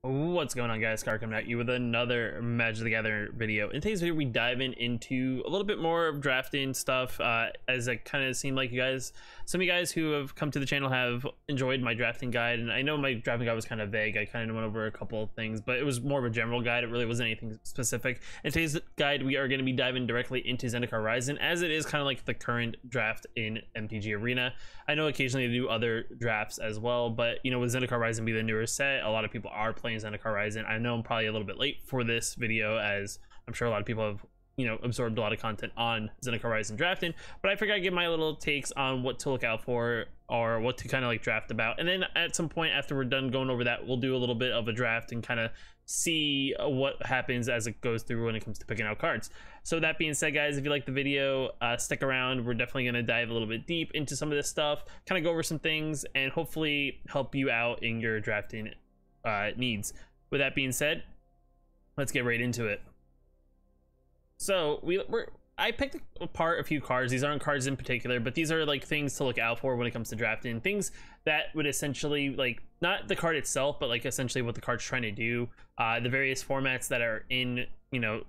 What's going on, guys? Car coming at you with another Magic the Gathering video. In today's video, we dive into a little bit more of drafting stuff, as it kind of seemed like some of you guys who have come to the channel have enjoyed my drafting guide. And I know my drafting guide was kind of vague. I kind of went over a couple of things, but it was more of a general guide. It really wasn't anything specific. In today's guide, we are going to be diving directly into Zendikar Rising, as it is kind of like the current draft in MTG Arena. I know occasionally they do other drafts as well, but you know, with Zendikar Rising being the newer set, a lot of people are playing Zendikar Rising. I know I'm probably a little bit late for this video, as I'm sure a lot of people have, you know, absorbed a lot of content on Zendikar Rising drafting, but I figured I'd give my little takes on what to look out for or what to kind of like draft about. And then at some point after we're done going over that, we'll do a little bit of a draft and kind of see what happens as it goes through when it comes to picking out cards. So that being said, guys, if you like the video, stick around. We're definitely going to dive a little bit deep into some of this stuff, kind of go over some things, and hopefully help you out in your drafting needs. With that being said, let's get right into it. So I picked apart a few cards. These aren't cards in particular, but these are like things to look out for when it comes to drafting. Things that would essentially, like, not the card itself, but like essentially what the card's trying to do. The various formats that are in, you know,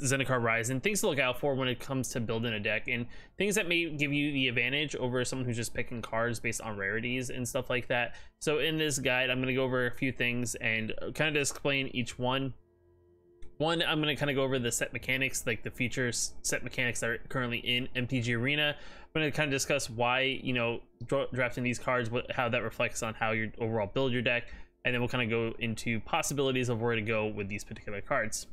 Zendikar Rising. Things to look out for when it comes to building a deck, and things that may give you the advantage over someone who's just picking cards based on rarities and stuff like that. So in this guide, I'm going to go over a few things and kind of explain each one. I'm going to kind of go over the set mechanics, like the features, set mechanics that are currently in MTG Arena. I'm going to kind of discuss why, you know, drafting these cards, how that reflects on how you overall build your deck, and then we'll kind of go into possibilities of where to go with these particular cards.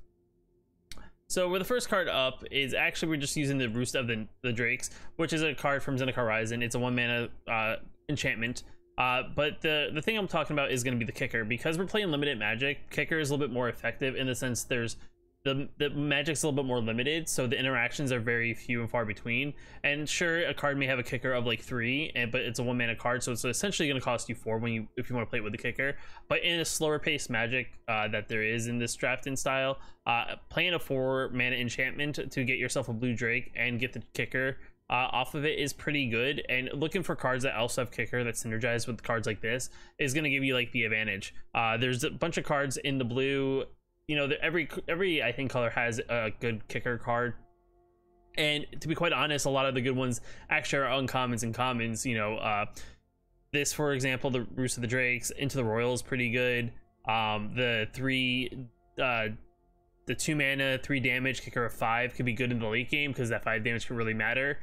So where the first card up is actually, we're just using the Roost of the Drakes, which is a card from Zendikar Rising. It's a 1-mana enchantment. But the thing I'm talking about is going to be the kicker, because we're playing limited Magic. Kicker is a little bit more effective in the sense there's the Magic's a little bit more limited, so the interactions are very few and far between. And sure, a card may have a kicker of like 3, but it's a 1-mana card, so it's essentially going to cost you 4 if you want to play it with the kicker. But in a slower paced Magic that there is in this drafting style, playing a 4-mana enchantment to get yourself a blue Drake and get the kicker off of it is pretty good. And looking for cards that also have kicker that synergize with cards like this is going to give you like the advantage. There's a bunch of cards in the blue, you know, every I think color has a good kicker card, and to be quite honest, a lot of the good ones actually are uncommons and commons. You know, this, for example, the Roost of the Drakes, Into the Royal is pretty good. The 2-mana 3 damage kicker of 5 could be good in the late game, because that 5 damage can really matter.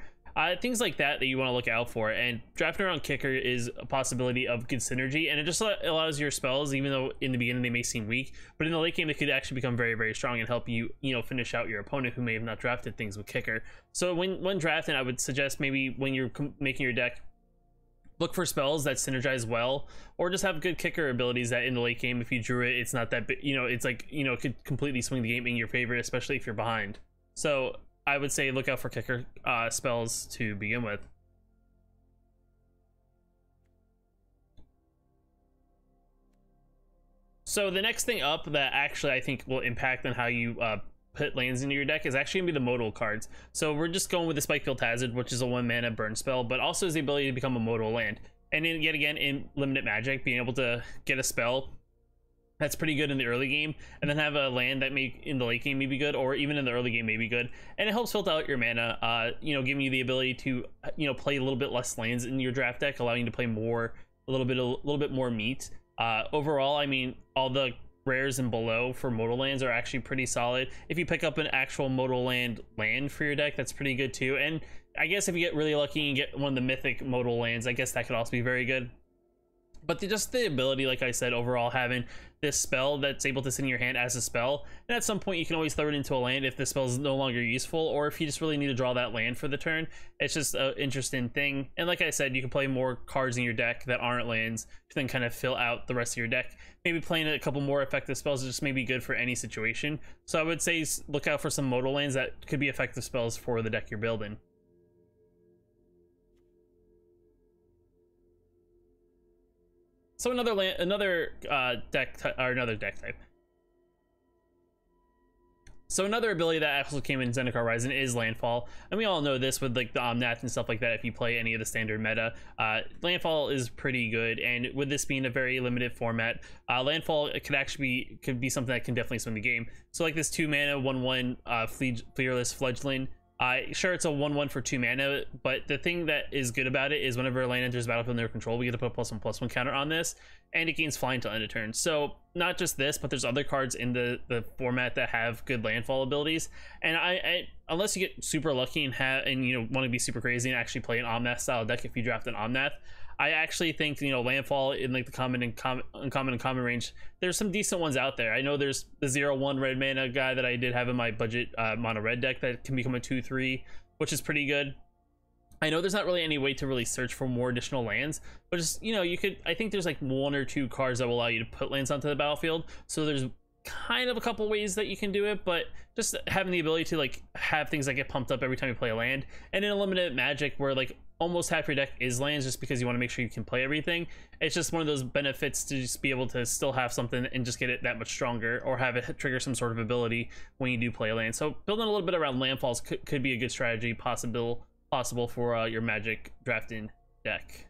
Things like that you want to look out for, and drafting around kicker is a possibility of good synergy, and it just allows your spells, even though in the beginning they may seem weak, but in the late game they could actually become very, very strong and help you, you know, finish out your opponent who may have not drafted things with kicker. So when drafting, I would suggest maybe when you're making your deck, look for spells that synergize well, or just have good kicker abilities that in the late game, if you drew it, it's not that big, you know, it's like, you know, it could completely swing the game in your favor, especially if you're behind. So I would say look out for kicker spells to begin with. So the next thing up that actually I think will impact on how you put lands into your deck is actually gonna be the modal cards. So we're just going with the Spikefield Hazard, which is a 1-mana burn spell, but also has the ability to become a modal land. And then yet again, in limited Magic, being able to get a spell that's pretty good in the early game, and then have a land that may in the late game may be good, or even in the early game may be good, and it helps filter out your mana, you know, giving you the ability to, you know, play a little bit less lands in your draft deck, allowing you to play more, a little bit more meat. Overall, I mean, all the rares and below for modal lands are actually pretty solid. If you pick up an actual modal land for your deck, that's pretty good too. And I guess if you get really lucky and get one of the mythic modal lands, I guess that could also be very good. But just the ability, like I said, overall having this spell that's able to sit in your hand as a spell, and at some point you can always throw it into a land if the spell is no longer useful, or if you just really need to draw that land for the turn. It's just an interesting thing. And like I said, you can play more cards in your deck that aren't lands to then kind of fill out the rest of your deck. Maybe playing a couple more effective spells just may be good for any situation. So I would say look out for some modal lands that could be effective spells for the deck you're building. So another deck type. So another ability that also came in Zendikar Rising is Landfall, and we all know this with like the Omnath and stuff like that. If you play any of the standard meta, Landfall is pretty good, and with this being a very limited format, Landfall could be something that can definitely swing the game. So like this 2 mana 1/1 Fearless Fledgling. Sure, it's a 1/1 for 2 mana, but the thing that is good about it is whenever a land enters battlefield under control, we get to put a +1/+1 counter on this, and it gains flying till end of turn. So not just this, but there's other cards in the format that have good landfall abilities. And I unless you get super lucky and you know, want to be super crazy and actually play an Omnath style deck if you draft an Omnath, I actually think, you know, Landfall in like the common and common range, there's some decent ones out there. I know there's the 0/1 red mana guy that I did have in my budget mono red deck that can become a 2/3, which is pretty good. I know there's not really any way to really search for more additional lands, but just, you know, you could, I think there's like 1 or 2 cards that will allow you to put lands onto the battlefield. So there's kind of a couple ways that you can do it, but just having the ability to like have things that get pumped up every time you play a land, and in a limited Magic where like almost half your deck is lands just because you want to make sure you can play everything. It's just one of those benefits to just be able to still have something and just get it that much stronger, or have it trigger some sort of ability when you do play a land. So building a little bit around landfalls could be a good strategy possible for your Magic drafting deck.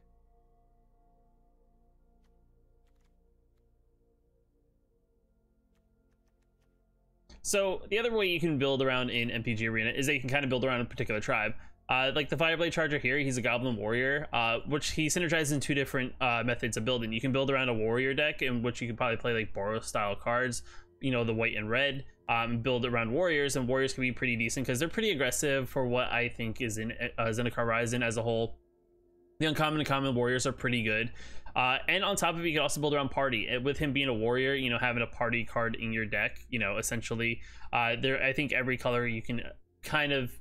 So the other way you can build around in MTG Arena is that you can kind of build around a particular tribe. Like the Fireblade Charger here, he's a Goblin Warrior, which he synergizes in 2 different methods of building. You can build around a Warrior deck, in which you can probably play like Boros style cards, you know, the white and red, build around Warriors, and Warriors can be pretty decent because they're pretty aggressive for what I think is in Zendikar Rising as a whole. The uncommon and common Warriors are pretty good. And on top of it, you can also build around Party. With him being a warrior, you know, having a party card in your deck, you know, essentially, I think every color you can kind of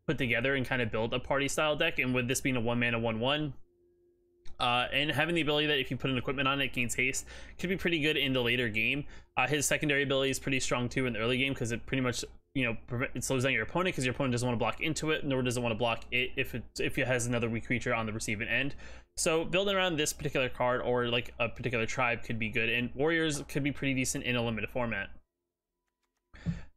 put together and kind of build a party style deck. And with this being a 1 mana 1/1, and having the ability that if you put an equipment on it gains haste, could be pretty good in the later game. His secondary ability is pretty strong too in the early game, because it pretty much, you know, it slows down your opponent, because your opponent doesn't want to block into it, nor does it want to block it if it has another weak creature on the receiving end. So building around this particular card or like a particular tribe could be good, and Warriors could be pretty decent in a limited format.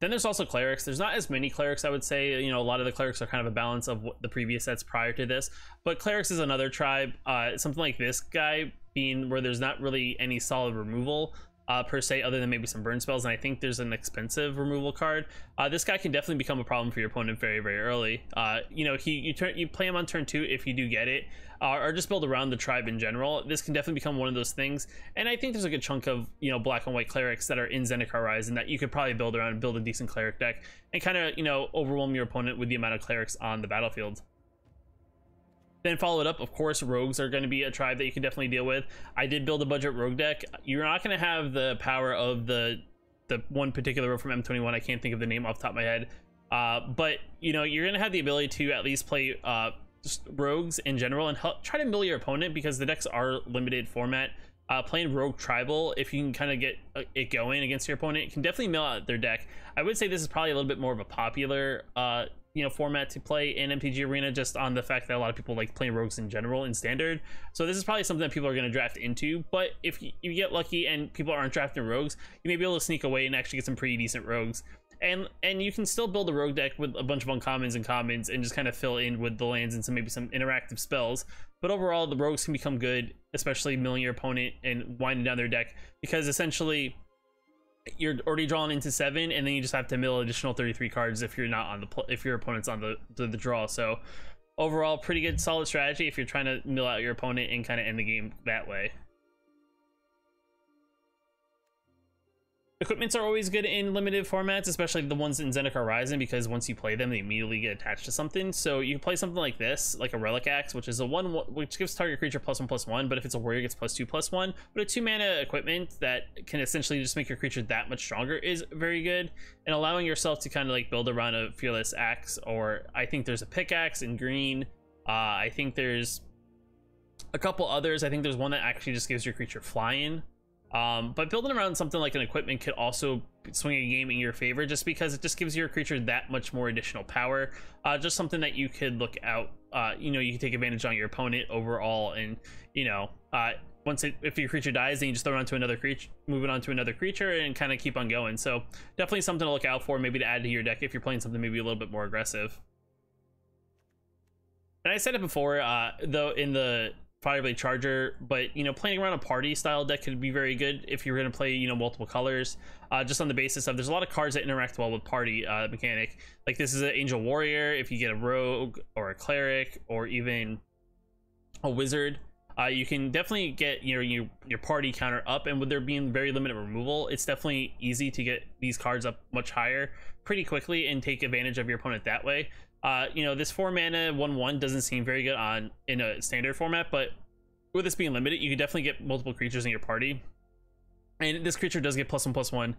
Then there's also Clerics. There's not as many Clerics, I would say. You know, a lot of the Clerics are kind of a balance of what the previous sets prior to this, but Clerics is another tribe, something like this guy being where there's not really any solid removal per se, other than maybe some burn spells, and I think there's an expensive removal card. This guy can definitely become a problem for your opponent very, very early. You know, you play him on turn 2 if you do get it, or just build around the tribe in general. This can definitely become one of those things, and I think there's a good chunk of, you know, black and white Clerics that are in Zendikar Rising that you could probably build around and build a decent Cleric deck and kind of, you know, overwhelm your opponent with the amount of Clerics on the battlefield. Then followed up, of course, Rogues are going to be a tribe that you can definitely deal with. I did build a budget Rogue deck. You're not going to have the power of the one particular rogue from M21. I can't think of the name off the top of my head. But, you know, you're going to have the ability to at least play just Rogues in general and try to mill your opponent, because the decks are limited format. Playing Rogue Tribal, if you can kind of get it going against your opponent, it can definitely mill out their deck. I would say this is probably a little bit more of a popular you know, format to play in MTG Arena, just on the fact that a lot of people like playing Rogues in general in Standard. So this is probably something that people are going to draft into, but if you get lucky and people aren't drafting Rogues, you may be able to sneak away and actually get some pretty decent Rogues. And you can still build a Rogue deck with a bunch of uncommons and commons and just kind of fill in with the lands and maybe some interactive spells. But overall, the Rogues can become good, especially milling your opponent and winding down their deck, because essentially you're already drawn into 7, and then you just have to mill additional 33 cards if you're not on if your opponent's on the draw. So overall, pretty good solid strategy if you're trying to mill out your opponent and kind of end the game that way. Equipments are always good in limited formats, especially the ones in Zendikar Rising, because once you play them, they immediately get attached to something. So you can play something like this, like a Relic Axe, which is a 1/1, which gives target creature +1/+1, but if it's a warrior, it gets +2/+1. But a 2 mana equipment that can essentially just make your creature that much stronger is very good, and allowing yourself to kind of like build around a Fearless Axe, or I think there's a Pickaxe in green. I think there's a couple others. I think there's one that actually just gives your creature flying. But building around something like an equipment could also swing a game in your favor, just because it just gives your creature that much more additional power. Just something that you could look out, you know, you can take advantage on your opponent overall, and you know, if your creature dies, then you just throw it onto another creature, move it onto another creature, and kind of keep on going. So definitely something to look out for, maybe to add to your deck if you're playing something maybe a little bit more aggressive. And I said it before, though, in the Fireblade Charger, but you know, playing around a party style deck could be very good if you're going to play, you know, multiple colors, just on the basis of there's a lot of cards that interact well with party mechanic. Like this is an Angel Warrior. If you get a Rogue or a Cleric or even a Wizard, you can definitely get your party counter up, and with there being very limited removal, it's definitely easy to get these cards up much higher pretty quickly and take advantage of your opponent that way. You know, this 4 mana 1/1 doesn't seem very good in a standard format, but with this being limited, you can definitely get multiple creatures in your party, and this creature does get +1/+1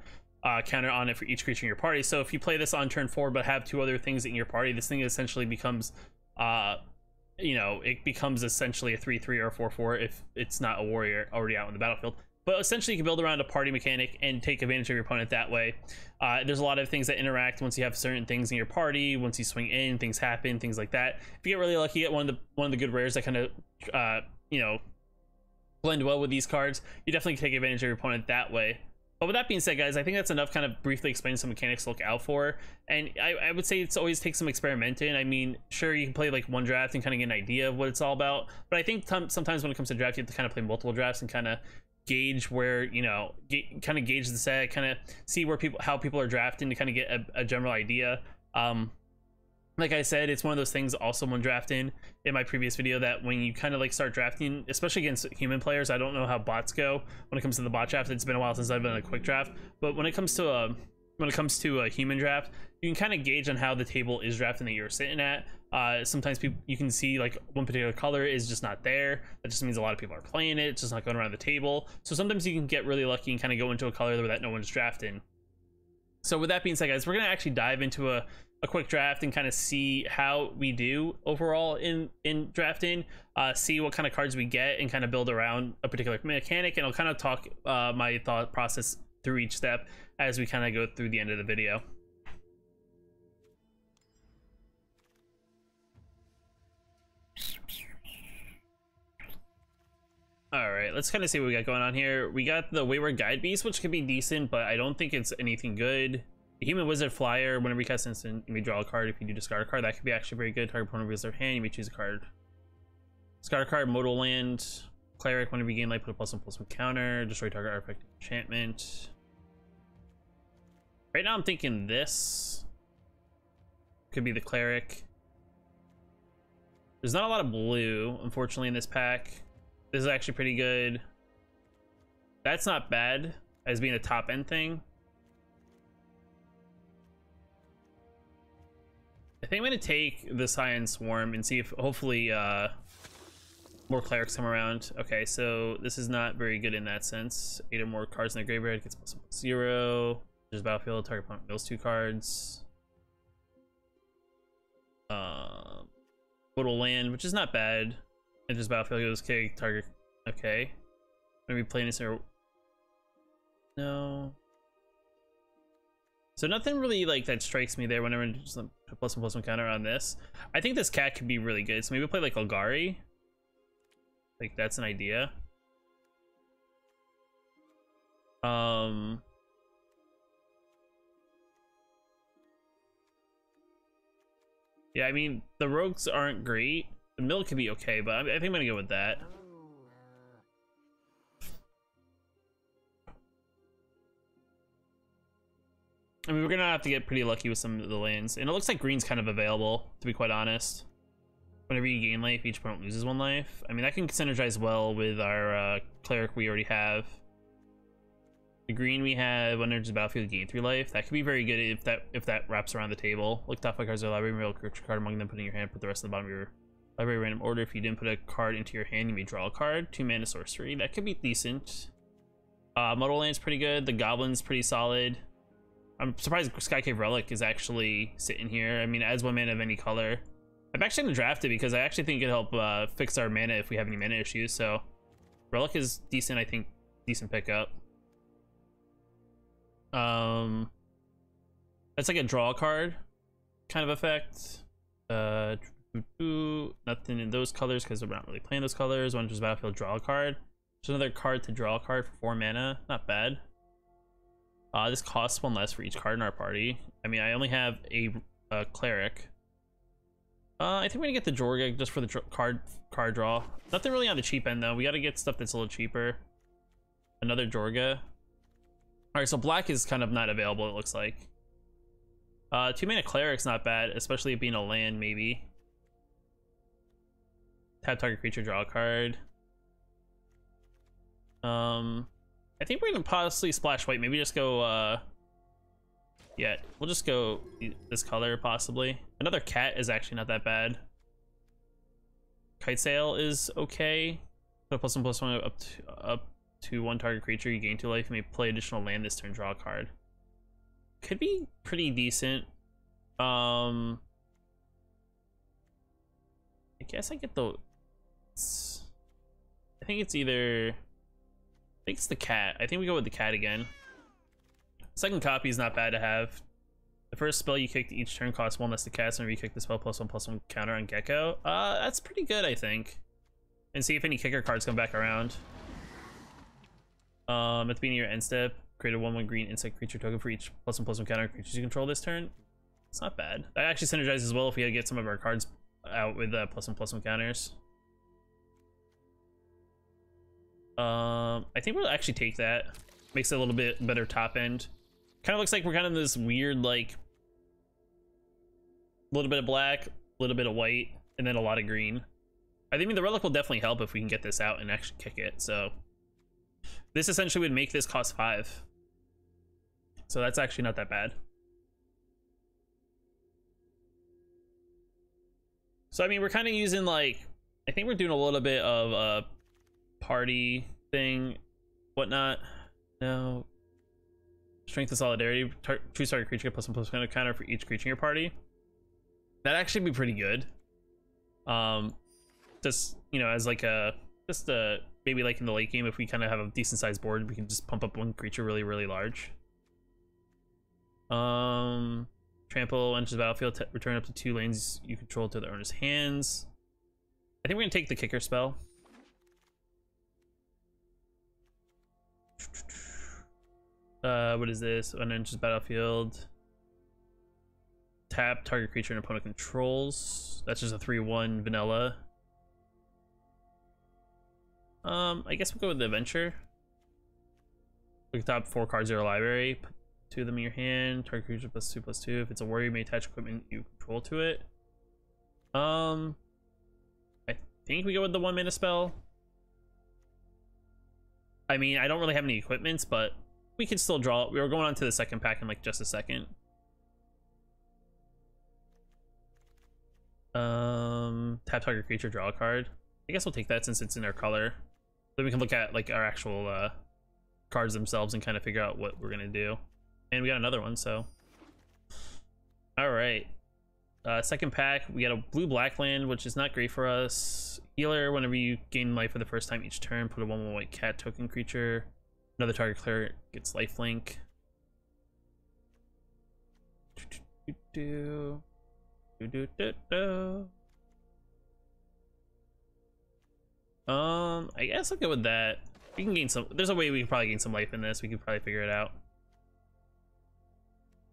counter on it for each creature in your party. So if you play this on turn 4 but have 2 other things in your party, this thing essentially becomes you know, it becomes essentially a 3/3 or a 4/4 if it's not a warrior already out in the battlefield. But essentially you can build around a party mechanic and take advantage of your opponent that way. There's a lot of things that interact once you have certain things in your party. Once you swing in, things happen, things like that. If you get really lucky, you get one of the good rares that kind of you know, blend well with these cards, you definitely can take advantage of your opponent that way. But with that being said, guys, I think that's enough kind of briefly explaining some mechanics to look out for. And I would say it's always takes some experimenting. I mean, sure, you can play like one draft and kind of get an idea of what it's all about. But I think sometimes when it comes to draft, you have to kind of play multiple drafts and kind of gauge where, you know, kind of gauge the set, kind of see where how people are drafting to kind of get a general idea. Like I said, it's one of those things also when drafting in my previous video, that when you kind of like start drafting, especially against human players, I don't know how bots go when it comes to the bot draft. It's been a while since I've been in a quick draft, but when it comes to a human draft, you can kind of gauge on how the table is drafting that you're sitting at. Sometimes you can see like one particular color is just not there. That just means a lot of people are playing it. It's just not going around the table. So sometimes you can get really lucky and kind of go into a color that no one's drafting. So with that being said, guys, we're gonna actually dive into a quick draft and kind of see how we do overall in drafting, see what kind of cards we get, and kind of build around a particular mechanic. And I'll kind of talk my thought process through each step as we kind of go through the end of the video. All right, let's kind of see what we got going on here. We got the Wayward Guide Beast, which could be decent, but I don't think it's anything good. The Human Wizard Flyer, whenever you cast instant, you may draw a card. If you do discard a card, that could be actually very good. Target opponent reveals their hand, you may choose a card. Discard a card. Modal Land. Cleric, whenever you gain life, put a +1/+1 counter. Destroy target artifact enchantment. Right now I'm thinking this could be the Cleric. There's not a lot of blue, unfortunately, in this pack. This is actually pretty good. That's not bad as being a top end thing. I think I'm gonna take the Cyan Swarm and see if hopefully more Clerics come around. Okay, so this is not very good in that sense. 8 or more cards in the graveyard gets +1/+0. There's battlefield, target opponent mills 2 cards. Total land, which is not bad. And just battlefield goes okay, target. Okay. Maybe playing this or no. So nothing really like that strikes me there whenever just a +1/+1 counter on this. I think this cat could be really good. So maybe play like Olgari. Like that's an idea. Yeah, I mean the rogues aren't great. The mill could be okay, but I think I'm gonna go with that. I mean, we're gonna have to get pretty lucky with some of the lands, and it looks like green's kind of available, to be quite honest. Whenever you gain life, each opponent loses 1 life. I mean, that can synergize well with our Cleric we already have. The green we have, when enters the battlefield, gain 3 life. That could be very good if that wraps around the table. Look, top 5 cards of the library, reveal a creature card among them, put in your hand, put the rest of the bottom of your library random order. If you didn't put a card into your hand, you may draw a card. 2 mana sorcery. That could be decent. Modal Land's pretty good. The Goblin's pretty solid. I'm surprised Skycave Relic is actually sitting here. I mean, it adds 1 mana of any color. I'm actually gonna draft it because I actually think it'll help fix our mana if we have any mana issues. So Relic is decent, I think, decent pickup. That's like a draw card kind of effect. Nothing in those colors because we're not really playing those colors. One just battlefield, draw a card. Just another card to draw a card for 4 mana. Not bad. This costs 1 less for each card in our party. I mean, I only have a cleric. I think we're gonna get the Jorga just for the card draw. Nothing really on the cheap end though. We gotta get stuff that's a little cheaper. Another Jorga. Alright, so black is kind of not available, it looks like. 2 mana cleric's not bad, especially it being a land, maybe. Tap target creature, draw a card. I think we're gonna possibly splash white. Maybe just go yeah, we'll just go this color possibly. Another cat is actually not that bad. Kite sail is okay. Put a +1/+1 up to 1 target creature, you gain 2 life, and may play additional land this turn, draw a card. Could be pretty decent. I guess I get the I think it's the cat. I think we go with the cat again. Second copy is not bad to have. The first spell you kicked each turn costs 1 less to cast, and re-kick the spell +1/+1 counter on Gecko. That's pretty good, I think. And see if any kicker cards come back around. At the beginning of your end step, create a 1/1 green insect creature token for each +1/+1 counter creatures you control this turn. It's not bad. That actually synergizes well if we get some of our cards out with +1/+1 counters. I think we'll actually take that. Makes it a little bit better top end. Kind of looks like we're kind of this weird, like, a little bit of black, a little bit of white, and then a lot of green. I think the relic will definitely help if we can get this out and actually kick it. So this essentially would make this cost 5. So that's actually not that bad. So I mean, we're kind of using, like, I think we're doing a little bit of a party thing, whatnot. No. Strength and solidarity. Choose target creature, +1/+1 counter for each creature in your party. That'd actually be pretty good. Just, you know, as like a, just a, maybe like in the late game, if we kind of have a decent sized board, we can just pump up 1 creature really, really large. Trample, enters the battlefield, return up to 2 lanes you control to the owner's hands. I think we're gonna take the kicker spell. What is this? When enters battlefield, tap target creature and opponent controls. That's just a 3/1 vanilla. I guess we'll go with the adventure. Look at the top 4 cards of your library. Put 2 of them in your hand. Target creature +2/+2. If it's a warrior, you may attach equipment you control to it. I think we go with the 1 mana spell. I mean, I don't really have any equipments, but we can still draw. We were going on to the second pack in like just a second. Tap target creature, draw a card. I guess we'll take that since it's in our color. Then we can look at like our actual cards themselves and kind of figure out what we're gonna do. And we got another one, so. All right. Second pack, we got a blue-black land, which is not great for us. Healer, whenever you gain life for the first time each turn, put a 1/1 white cat token creature. Another target cleric gets lifelink. I guess I'll go with that. We can gain some. There's a way we can probably gain some life in this. We could probably figure it out.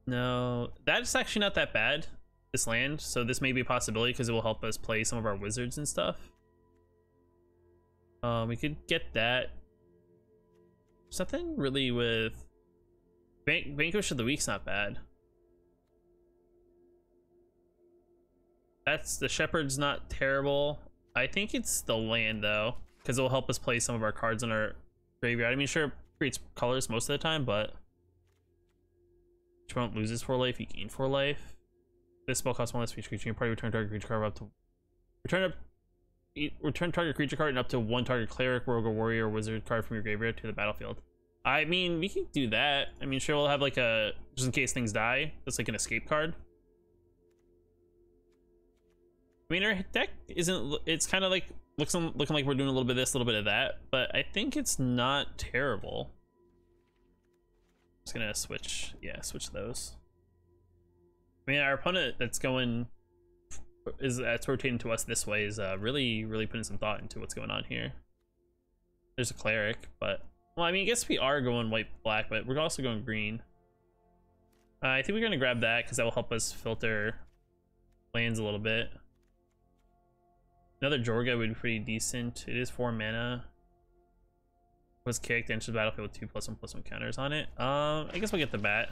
No, that's actually not that bad. This land, so this may be a possibility because it will help us play some of our wizards and stuff. We could get that. Something really with Vanquish of the Week's not bad. That's the Shepherd's not terrible. I think it's the land though, because it will help us play some of our cards in our graveyard. I mean, sure, it creates colors most of the time, but each opponent loses 4 life, you gain 4 life. This spell costs 1 less for each creature in your party. Return target creature card up to return target creature card and up to 1 target cleric, rogue, or warrior, or wizard card from your graveyard to the battlefield. I mean, we can do that. I mean, sure, we'll have like a, just in case things die, that's like an escape card. I mean, our deck isn't, it's kind of like looking like we're doing a little bit of this, a little bit of that, but I think it's not terrible. Just gonna switch, yeah, switch those. I mean, our opponent that's rotating to us this way is really putting some thought into what's going on here. There's a cleric, but well, I mean, I guess we are going white black, but we're also going green. I think we're gonna grab that because that will help us filter lands a little bit. Another Jorga would be pretty decent. It is 4 mana. Was kicked, enters the battlefield with 2+1/+1 counters on it. I guess we'll get the bat.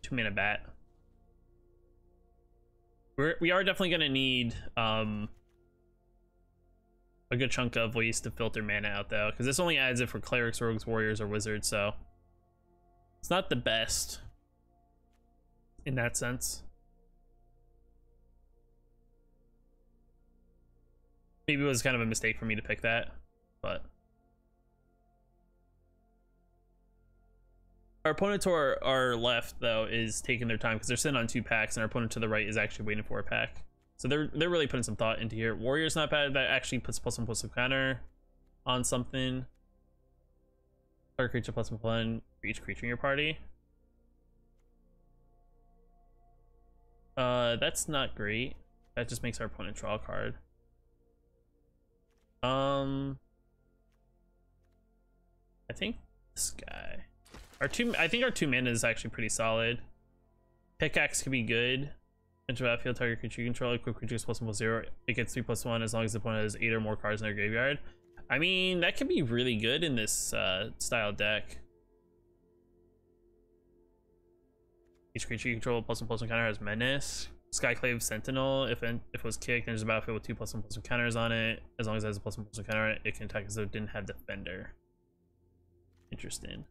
2 mana bat. We are definitely gonna need a good chunk of ways to filter mana out though, because this only adds it for clerics, rogues, warriors, or wizards, so it's not the best in that sense. Maybe it was kind of a mistake for me to pick that, but our opponent to our left though is taking their time because they're sitting on 2 packs, and our opponent to the right is actually waiting for a pack. So they're really putting some thought into here. Warrior's not bad. That actually puts +1/+1 counter on something. Target creature +1/+1 for each creature in your party. That's not great. That just makes our opponent draw a card. I think this guy. I think our 2 mana is actually pretty solid. Pickaxe could be good. Enter battlefield, target creature you control, equip creatures +1/+0. It gets 3+1 as long as the opponent has 8 or more cards in their graveyard. I mean, that could be really good in this style deck. Each creature you control +1/+1 counter has menace. Skyclave Sentinel, if it was kicked, there's a battlefield with 2+1/+1 counters on it. As long as it has a +1/+1 counter on it, it can attack as though it didn't have defender. Interesting.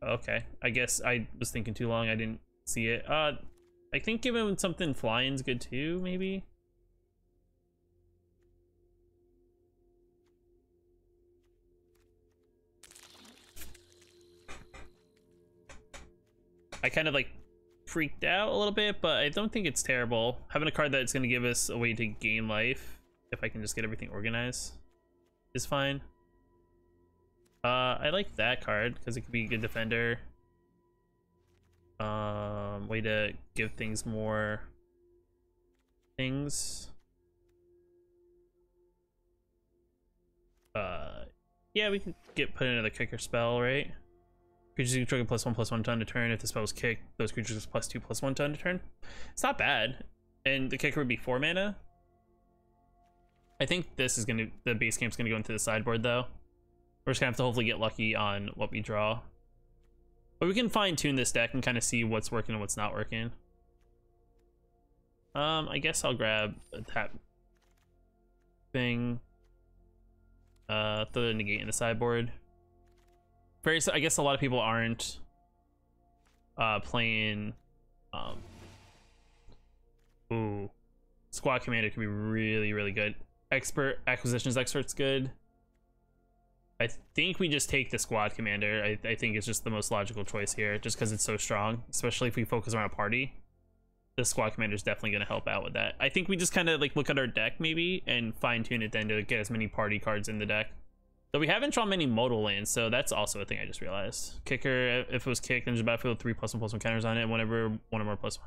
Okay, I guess I was thinking too long. I didn't see it. I think giving something flying's good too, maybe. I kind of like freaked out a little bit, but I don't think it's terrible. Having a card that's going to give us a way to gain life, if I can just get everything organized, is fine. I like that card because it could be a good defender. Way to give things more things. Yeah, we can put in another kicker spell, right? Creatures you control +1/+1 to end a turn. If the spell is kicked, those creatures is +2/+1 to end a turn. It's not bad. And the kicker would be 4 mana. I think this is the base game's gonna go into the sideboard though. We're just gonna have to hopefully get lucky on what we draw. But we can fine tune this deck and kind of see what's working and what's not working. I guess I'll grab a tap thing. Throw the negate in the sideboard. I guess a lot of people aren't playing. Ooh, Squad Commander could be really good. Acquisitions Expert's good. I think we just take the Squad Commander. I think it's just the most logical choice here, just because it's so strong, especially if we focus on a party. The Squad Commander is definitely going to help out with that. I think we just kind of like look at our deck maybe and fine tune it then to get as many party cards in the deck. Though we haven't drawn many modal lands, so that's also a thing I just realized. Kicker, if it was kicked, then there's a battlefield with 3+1/+1 counters on it, whenever one or more +1.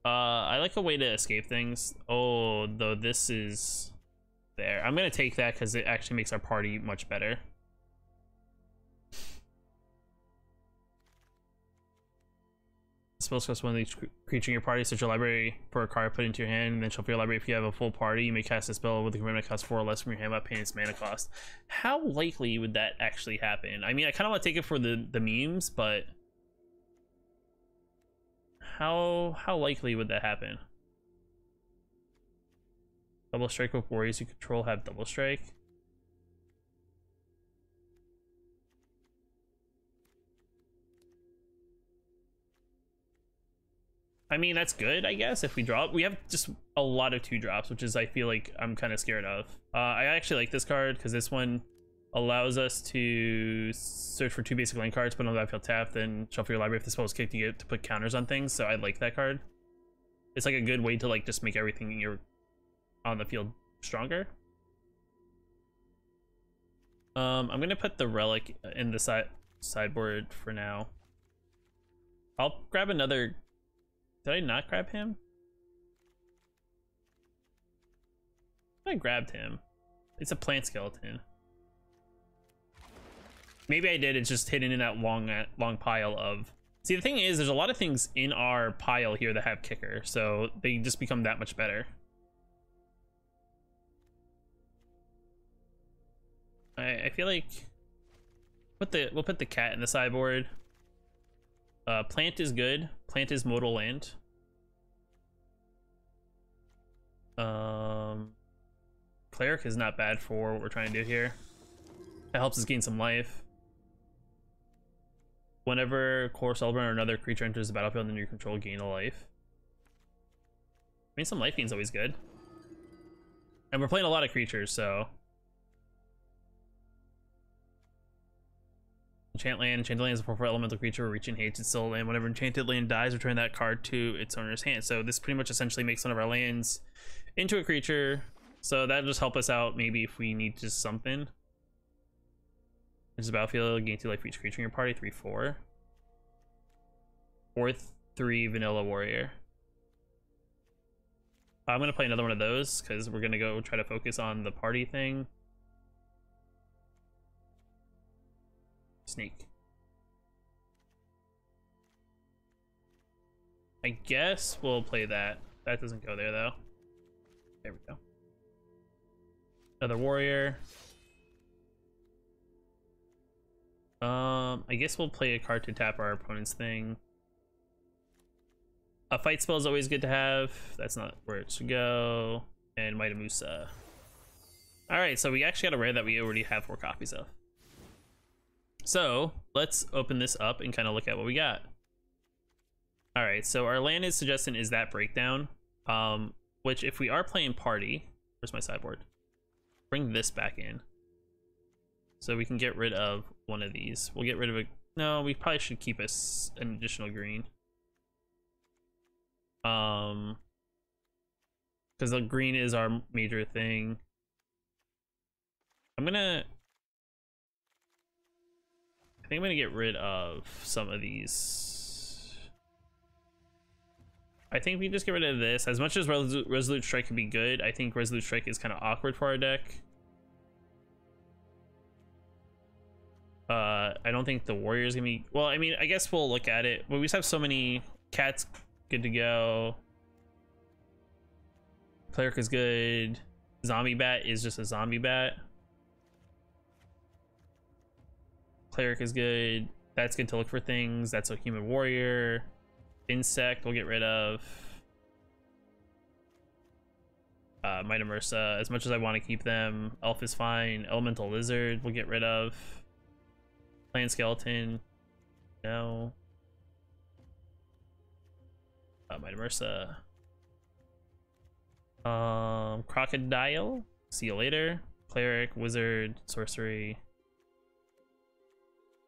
I like a way to escape things. Oh, though this is there. I'm gonna take that because it actually makes our party much better. Spells cost 1 of each creature in your party. Search your library for a card, put into your hand, and then shuffle your library. If you have a full party, you may cast a spell with a commitment that costs 4 or less from your hand without paying its mana cost. How likely would that actually happen? I mean, I kind of want to take it for the memes, but how likely would that happen? Double strike with warriors you control have double strike. I mean, that's good, I guess. If we drop, we have just a lot of 2-drops, which is I feel like I'm kind of scared of. I actually like this card because this one allows us to search for 2 basic land cards, put on the battlefield tap, then shuffle your library. If the spell is kicked, you get to put counters on things, so I like that card. It's like a good way to like just make everything you're on the field stronger. I'm gonna put the relic in the sideboard for now. I'll grab another. Did I not grab him? I grabbed him. It's a plant skeleton. Maybe I did. It's just hidden in that long pile of. See, the thing is, there's a lot of things in our pile here that have kicker, so they just become that much better. I feel like we'll put the cat in the sideboard. Plant is good. Plant is modal land. Cleric is not bad for what we're trying to do here. That helps us gain some life. Whenever Core Celebrant or another creature enters the battlefield under your control, gain a life. I mean, some life gain's always good. And we're playing a lot of creatures, so. Enchant land. Enchanted land is a 4/4 elemental creature. Reaching hates its soul land. Whenever enchanted land dies, return that card to its owner's hand. So this pretty much essentially makes one of our lands into a creature. So that'll just help us out maybe if we need just something. It's a battlefield, gain 2 life for each creature in your party, 3/4. Or 3 vanilla warrior. I'm gonna play another one of those because we're gonna go try to focus on the party thing. Sneak. I guess we'll play that. That doesn't go there though. There we go. Another warrior. I guess we'll play a card to tap our opponent's thing. A fight spell is always good to have. That's not where it should go. And Might of Musa. Alright, so we actually got a rare that we already have 4 copies of. So let's open this up and kind of look at what we got. Alright, so our land is suggesting is that breakdown. Which if we are playing party, where's my sideboard? Bring this back in. So we can get rid of one of these. We'll get rid of a. No, we probably should keep us an additional green. Because the green is our major thing. I think I'm gonna get rid of some of these. I think we just get rid of this. As much as Resolute Strike can be good, I think Resolute Strike is kind of awkward for our deck. I don't think the warrior's gonna be. Well, I mean, I guess we'll look at it. But we just have so many. Cats good to go. Cleric is good. Zombie bat is just a zombie bat. Cleric is good. That's good to look for things. That's a human warrior. Insect we'll get rid of. Might of Mursa, as much as I want to keep them. Elf is fine. Elemental lizard we'll get rid of. Plant skeleton, no. Might of Mursa. Crocodile, see you later. Cleric, wizard, sorcery.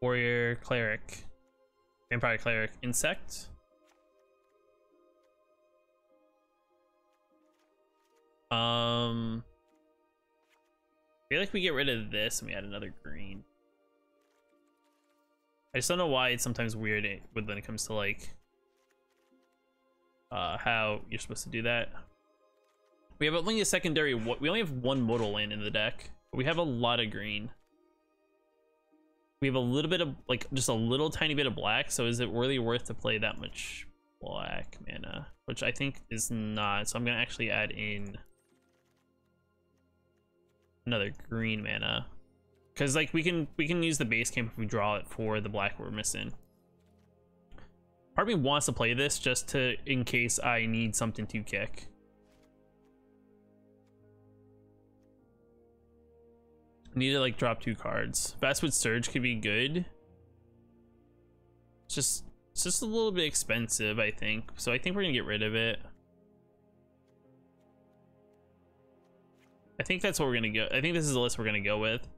Warrior, cleric. Vampire, cleric, insect. I feel like we get rid of this and we add another green. I just don't know why it's sometimes weird when it comes to like how you're supposed to do that. We have only a secondary. We only have 1 modal land in the deck, but we have a lot of green. We have a little bit of like just a little tiny bit of black. So is it really worth to play that much black mana? Which I think is not. So I'm gonna actually add in another green mana. Because like we can use the base camp if we draw it for the black we're missing. Part of me wants to play this just to in case I need something to kick. I need to like drop 2 cards. Vastwood Surge could be good. It's just a little bit expensive, I think. So I think we're gonna get rid of it. I think that's what we're gonna go. I think this is the list we're gonna go with.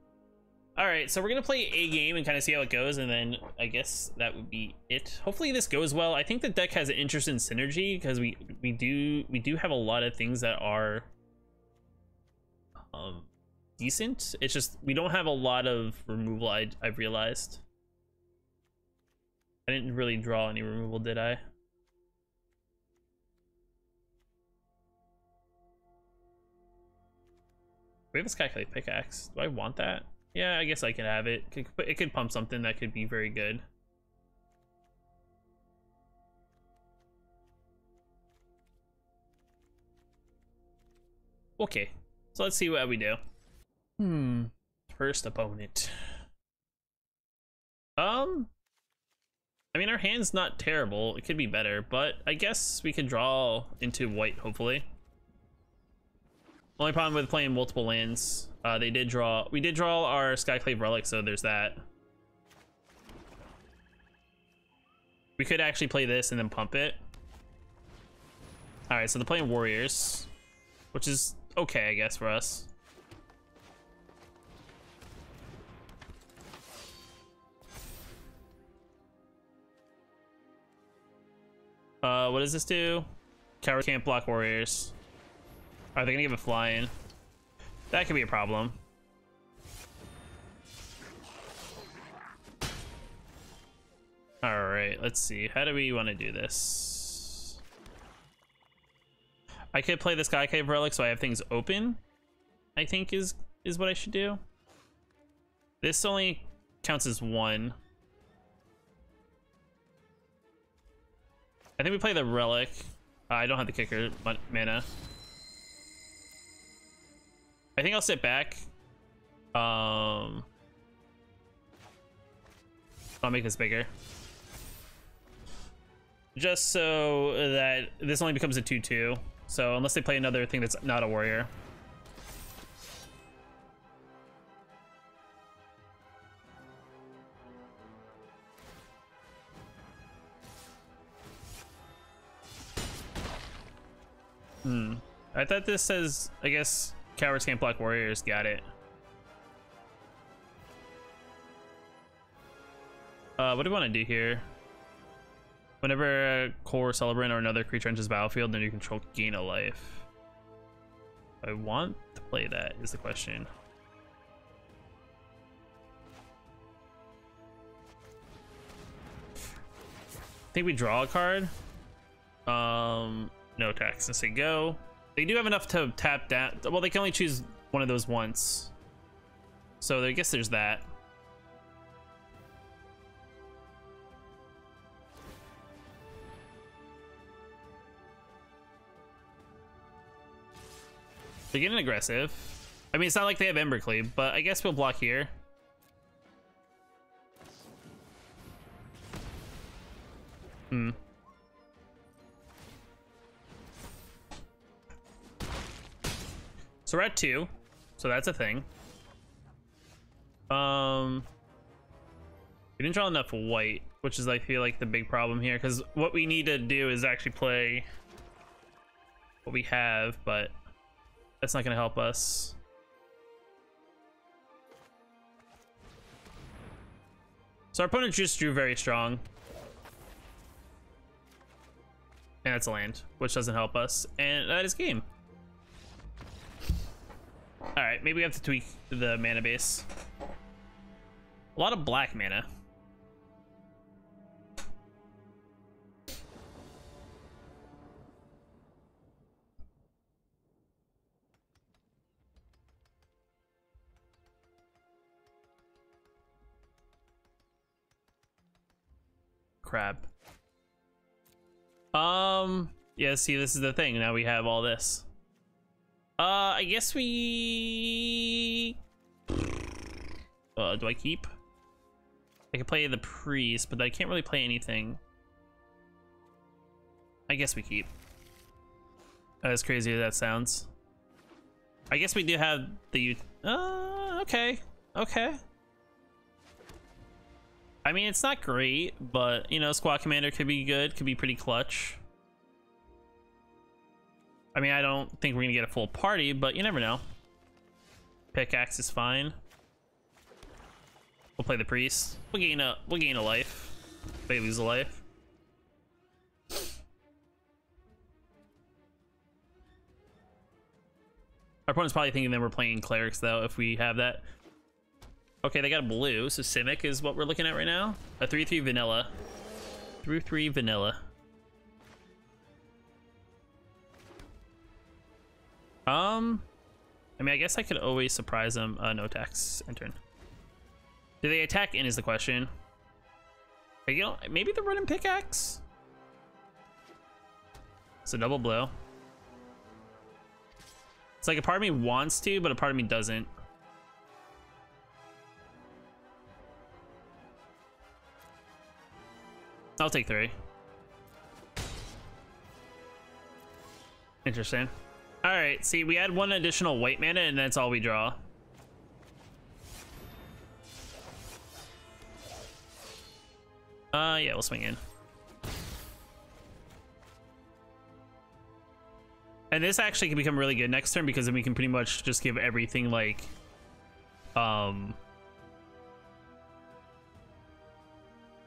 All right, so we're gonna play a game and kind of see how it goes, and then I guess that would be it. Hopefully this goes well. I think the deck has an interest in synergy because we do have a lot of things that are decent. It's just we don't have a lot of removal. I've realized. I didn't really draw any removal, did I? We have a Skyclave pickaxe. Do I want that? Yeah, I guess I could have it. It could pump something that could be very good. Okay, so let's see what we do. First opponent. I mean, our hand's not terrible. It could be better, but I guess we could draw into white, hopefully. Only problem with playing multiple lands, we did draw our Skyclave Relic, so there's that. We could actually play this and then pump it. All right, so they're playing Warriors, which is okay, I guess, for us. What does this do? Cowards can't block Warriors. Are they gonna give a fly-in? That could be a problem. All right, let's see. How do we want to do this? I could play the Skyclave Relic so I have things open, I think is what I should do. This only counts as one. I think we play the Relic. I don't have the kicker mana. I think I'll sit back. I'll make this bigger. Just so that this only becomes a 2/2. So unless they play another thing that's not a warrior. I thought this says, I guess, cowards can't block warriors. Got it. What do we want to do here? Whenever a core celebrant or another creature enters the battlefield, then you control gain a life. I want to play that is the question. I think we draw a card. No attacks. Let's say go. They do have enough to tap that. Well, they can only choose one of those once. So I guess there's that. They're getting aggressive. I mean, it's not like they have Embercleave, but I guess we'll block here. So we're at 2, so that's a thing. We didn't draw enough white, which is, I feel like, the big problem here, because what we need to do is actually play what we have, but that's not going to help us. So our opponent just drew very strong. And that's a land, which doesn't help us, and that is game. All right, maybe we have to tweak the mana base. A lot of black mana. Crab. Yeah, see, this is the thing. Now we have all this. I guess we... do I keep? I can play the priest, but I can't really play anything. I guess we keep. As crazy as that sounds. I guess we do have the... okay. Okay. I mean, it's not great, but, you know, Squad Commander could be good. Could be pretty clutch. I mean, I don't think we're gonna get a full party, but you never know. Pickaxe is fine. We'll play the priest. We'll gain a life. They lose a life. Our opponent's probably thinking that we're playing Clerics, though, if we have that. Okay, they got a blue, so Simic is what we're looking at right now. A 3/3 vanilla. 3/3 vanilla. I mean, I guess I could always surprise them. No attacks. End turn. Do they attack in is the question. You know, maybe they're running pickaxe. It's a double blow. It's like a part of me wants to, but a part of me doesn't. I'll take 3. Interesting. All right, see, we add 1 additional white mana, and that's all we draw. Yeah, we'll swing in. And this actually can become really good next turn because then we can pretty much just give everything like,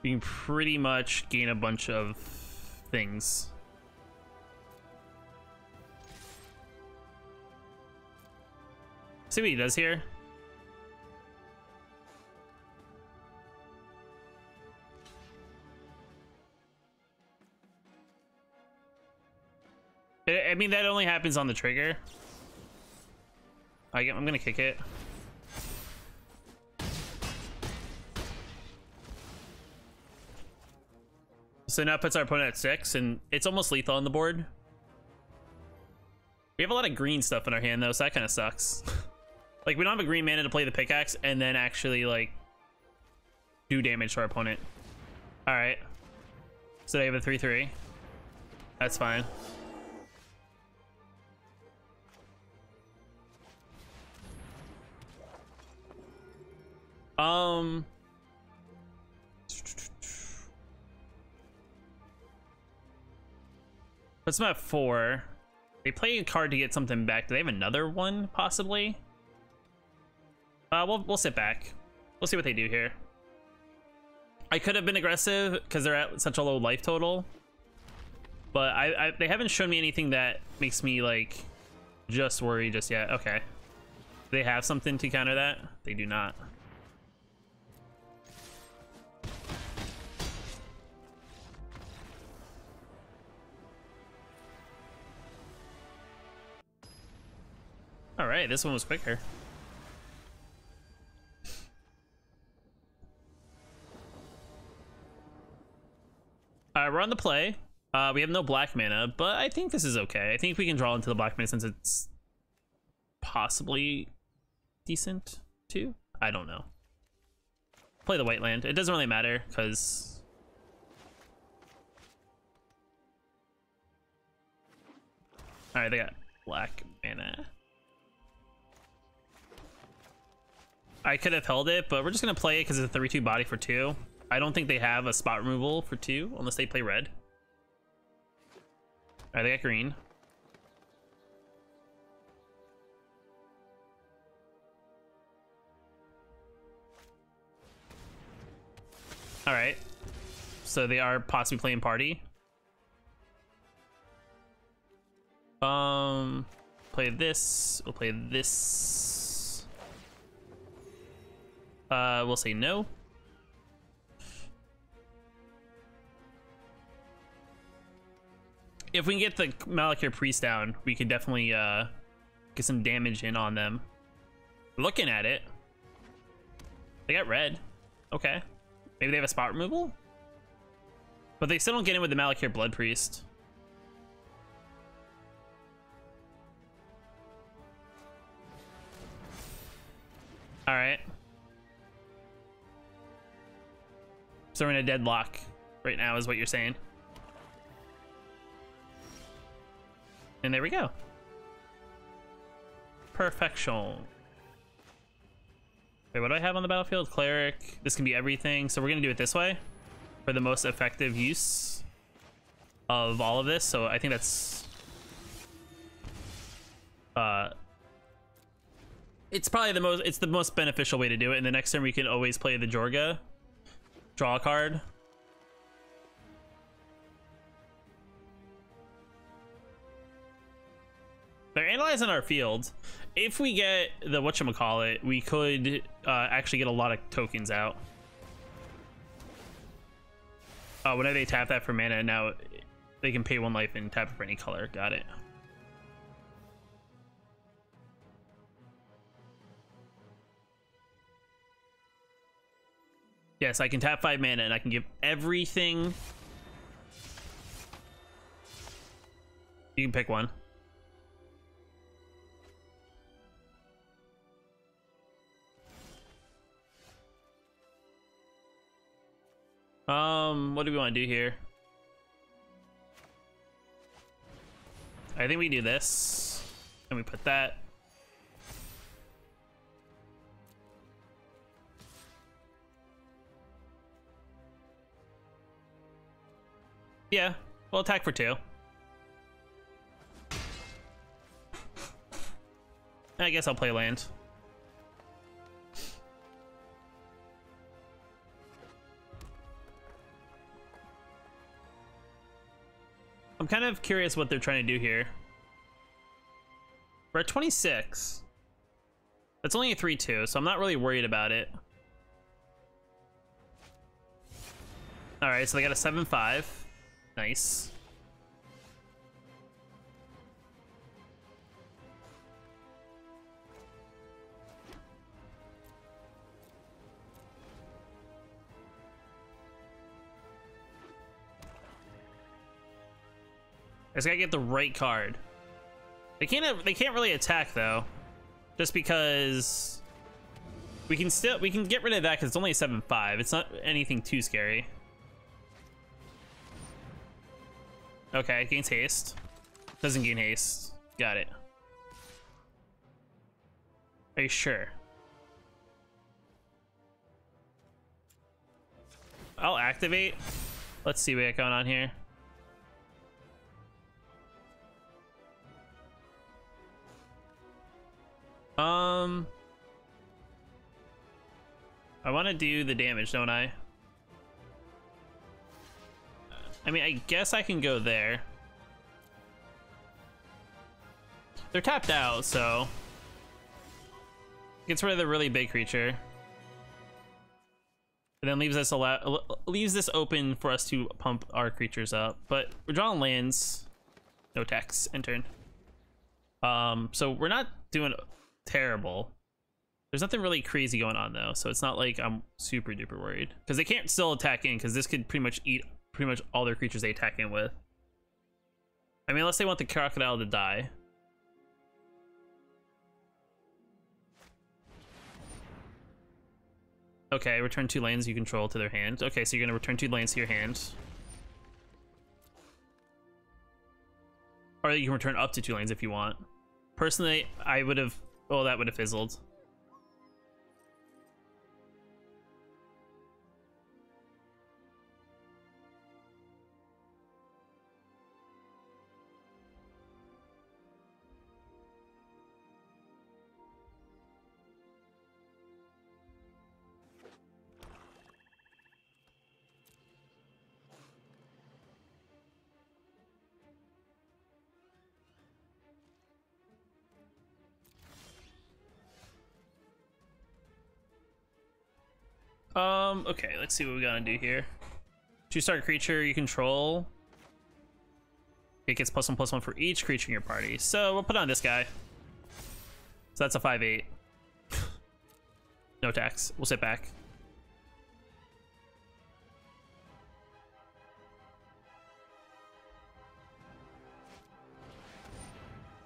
we can pretty much gain a bunch of things. See what he does here. I mean, that only happens on the trigger. I'm gonna kick it. So now it puts our opponent at 6, and it's almost lethal on the board. We have a lot of green stuff in our hand, though, so that kind of sucks. Like, we don't have a green mana to play the pickaxe and then actually, like, do damage to our opponent. All right. So they have a 3/3. That's fine. Puts them at 4. They play a card to get something back. Do they have another one, possibly? We'll sit back. We'll see what they do here. I could have been aggressive because they're at such a low life total, but they haven't shown me anything that makes me like just worry just yet. Okay, do they have something to counter that? They do not. All right, this one was quicker. We're on the play. We have no black mana, but I think this is okay. I think we can draw into the black mana since it's possibly decent too. I don't know. Play the white land. It doesn't really matter because all right, they got black mana. I could have held it, but we're just gonna play it because it's a 3/2 body for 2. I don't think they have a spot removal for 2 unless they play red. All right, they got green. All right, so they are possibly playing party. Play this. We'll play this. We'll say no. If we can get the Malakir Priest down, we could definitely get some damage in on them. Looking at it, they got red. Okay, maybe they have a spot removal, but they still don't get in with the Malakir Blood Priest. All right, so we're in a deadlock right now, is what you're saying. And there we go. Perfection. Wait, what do I have on the battlefield? Cleric. This can be everything. So we're gonna do it this way for the most effective use of all of this. So I think that's it's probably the most beneficial way to do it. And the next turn we can always play the Jorga, draw a card. They're analyzing our field, if we get the whatchamacallit, we could actually get a lot of tokens out. Whenever they tap that for mana, now they can pay 1 life and tap it for any color. Got it. Yes, I can tap 5 mana and I can give everything. You can pick one. What do we want to do here? I think we do this. And we put that. Yeah, we'll attack for 2. I guess I'll play land. I'm kind of curious what they're trying to do here. We're at 26. That's only a 3/2, so I'm not really worried about it. All right, so they got a 7/5. Nice. I just gotta get the right card. They can't really attack though, just because we can get rid of that because it's only a 7/5. It's not anything too scary. Okay, gains haste. Doesn't gain haste. Got it. Are you sure? I'll activate. Let's see what we got going on here. I want to do the damage, don't I? I mean, I guess I can go there. They're tapped out, so gets rid of the really big creature, and then leaves this open for us to pump our creatures up. But we're drawing lands, no text, end turn. So we're not doing terrible. There's nothing really crazy going on though, so it's not like I'm super duper worried because they can't still attack in because this could pretty much eat pretty much all their creatures they attack in with. I mean, unless they want the crocodile to die. Okay, return 2 lands you control to their hand. Okay, so you're gonna return 2 lands to your hand. Or you can return up to 2 lands if you want. Personally, I would have, well, that would have fizzled. Okay, let's see what we gotta do here. 2-star creature you control. It gets +1/+1 for each creature in your party. So we'll put on this guy. So that's a 5/8. No tax. We'll sit back.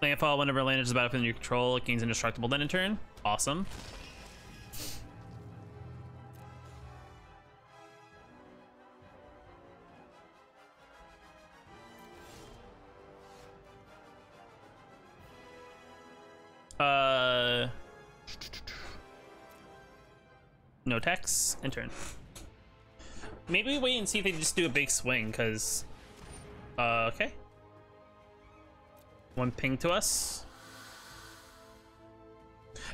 Landfall, whenever land is about within your control, it gains indestructible then in turn. Awesome. No tax, and turn. Maybe we wait and see if they just do a big swing, because okay. 1 ping to us.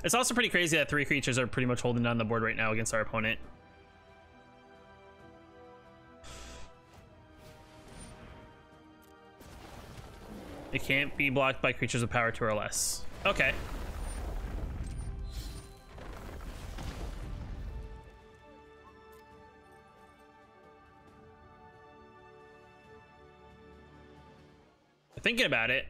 It's also pretty crazy that 3 creatures are pretty much holding down the board right now against our opponent. It can't be blocked by creatures with power 2 or less. Okay. Thinking about it.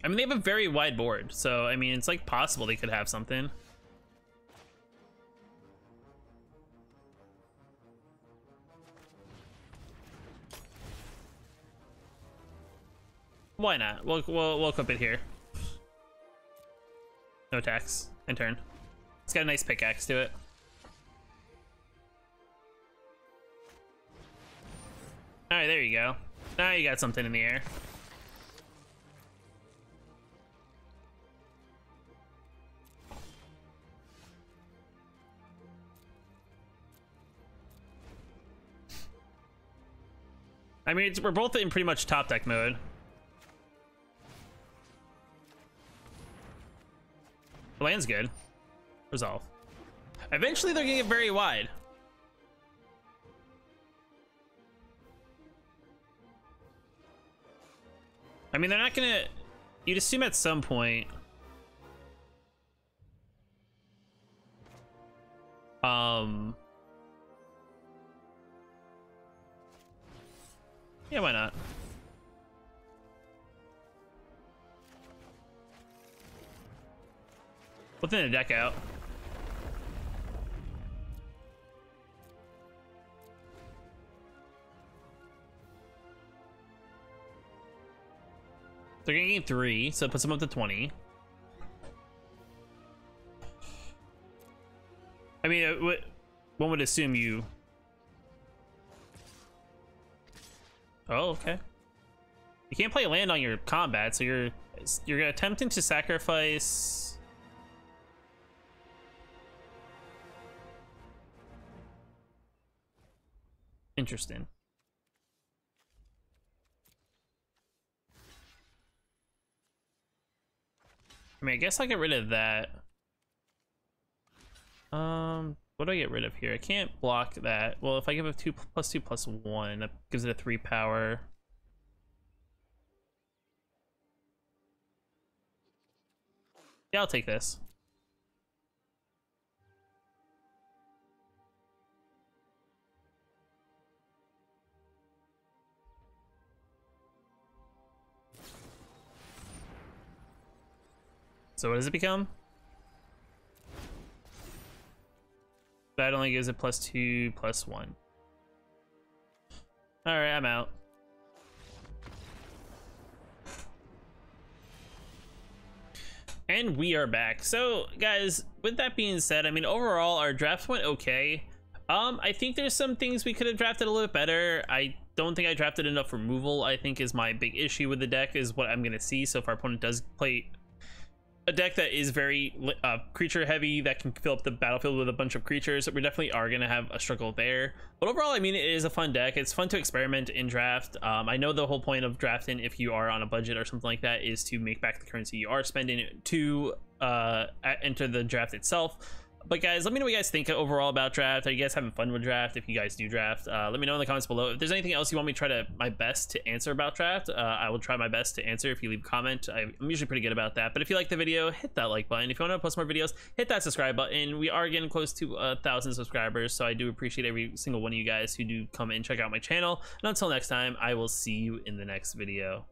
I mean, they have a very wide board, so I mean, it's like possible they could have something. Why not? We'll equip it here. No attacks. And turn. It's got a nice pickaxe to it. All right, there you go. Now you got something in the air. I mean, we're both in pretty much top deck mode. The land's good. Resolve. Eventually, they're gonna get very wide. I mean, they're not gonna. You'd assume at some point. Yeah, why not? We'll thin the deck out. They're gonna gain 3, so it puts them up to 20. I mean, one would assume you. Oh, okay. You can't play land on your combat, so you're attempting to sacrifice. Interesting. I mean, I guess I get rid of that. What do I get rid of here? I can't block that. Well, if I give it 2+2+1, that gives it a 3 power. Yeah, I'll take this. So what does it become? That only gives it +2+1. All right, I'm out. And we are back. So guys, with that being said, I mean, overall our draft went okay. I think there's some things we could have drafted a little bit better. I don't think I drafted enough removal, I think is my big issue with the deck, is what I'm gonna see. So if our opponent does play a deck that is very creature heavy, that can fill up the battlefield with a bunch of creatures, we definitely are going to have a struggle there. But overall, I mean, it is a fun deck. It's fun to experiment in draft. I know the whole point of drafting, if you are on a budget or something like that, is to make back the currency you are spending to enter the draft itself. But guys, let me know what you guys think overall about draft. Are you guys having fun with draft? If you guys do draft, let me know in the comments below. If there's anything else you want me to try my best to answer about draft, I will try my best to answer if you leave a comment. I'm usually pretty good about that. But if you like the video, hit that like button. If you want to post more videos, hit that subscribe button. We are getting close to 1,000 subscribers, so I do appreciate every single one of you guys who do come and check out my channel. And until next time, I will see you in the next video.